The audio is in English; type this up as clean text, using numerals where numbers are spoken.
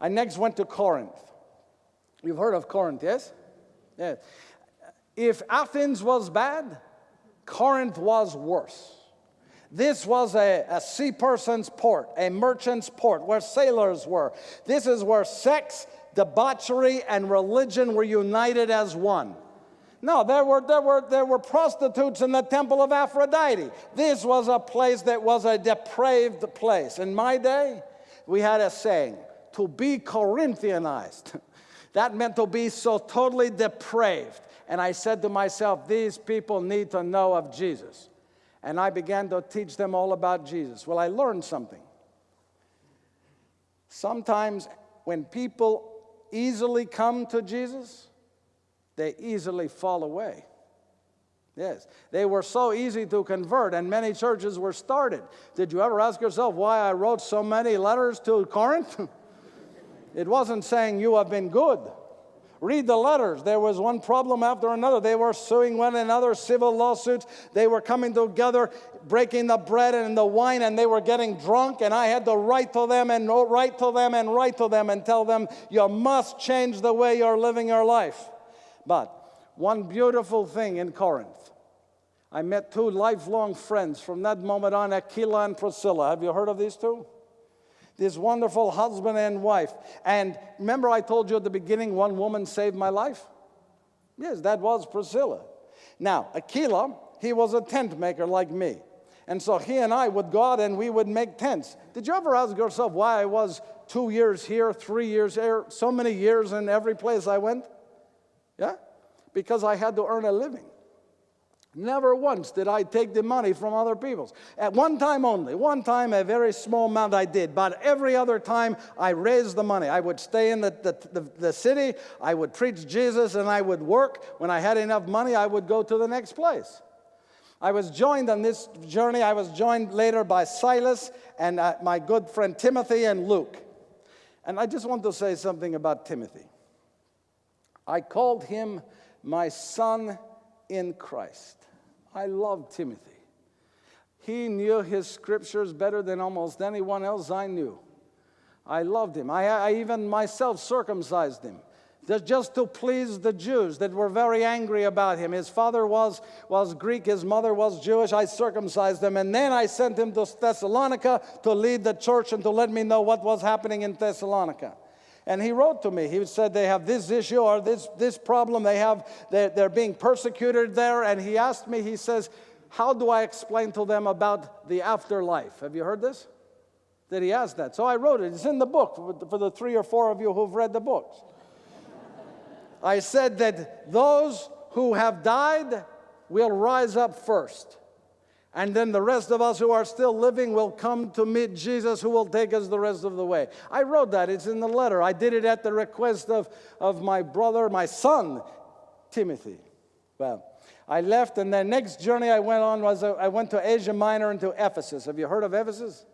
I next went to Corinth. You've heard of Corinth, yes? Yes. If Athens was bad, Corinth was worse. This was a sea person's port, a merchant's port, where sailors were. This is where sex, debauchery, and religion were united as one. No, there were prostitutes in the temple of Aphrodite. This was a place that was a depraved place. In my day, we had a saying, to be Corinthianized. That meant to be so totally depraved. And I said to myself, these people need to know of Jesus. And I began to teach them all about Jesus. Well, I learned something. Sometimes when people easily come to Jesus, they easily fall away. Yes, they were so easy to convert, and many churches were started. Did you ever ask yourself why I wrote so many letters to Corinth? It wasn't saying you have been good. Read the letters. There was one problem after another. They were suing one another, civil lawsuits. They were coming together, breaking the bread and the wine, and they were getting drunk, and I had to write to them and write to them and write to them and tell them, you must change the way you're living your life. But one beautiful thing in Corinth, I met two lifelong friends from that moment on, Aquila and Priscilla. Have you heard of these two? This wonderful husband and wife. And remember I told you at the beginning one woman saved my life? Yes, that was Priscilla. Now, Aquila, he was a tent maker like me. And so he and I would go out and we would make tents. Did you ever ask yourself why I was 2 years here, 3 years here, so many years in every place I went? Yeah? Because I had to earn a living. Never once did I take the money from other people's. At one time only. One time, a very small amount I did. But every other time, I raised the money. I would stay in the city. I would preach Jesus, and I would work. When I had enough money, I would go to the next place. I was joined on this journey. I was joined later by Silas and my good friend Timothy and Luke. And I just want to say something about Timothy. I called him my son in Christ. I loved Timothy. He knew his scriptures better than almost anyone else I knew. I loved him. I even myself circumcised him, just to please the Jews that were very angry about him. His father was Greek, his mother was Jewish. I circumcised him, and then I sent him to Thessalonica to lead the church and to let me know what was happening in Thessalonica. And he wrote to me. He said they have this issue or this problem. They're being persecuted there. And he asked me, he says, how do I explain to them about the afterlife? Have you heard this? That he asked that. So I wrote it. It's in the book for the 3 or 4 of you who've read the books. I said that those who have died will rise up first. And then the rest of us who are still living will come to meet Jesus, who will take us the rest of the way. I wrote that. It's in the letter. I did it at the request of my brother, my son, Timothy. Well, I left, and the next journey I went on was I went to Asia Minor and to Ephesus. Have you heard of Ephesus?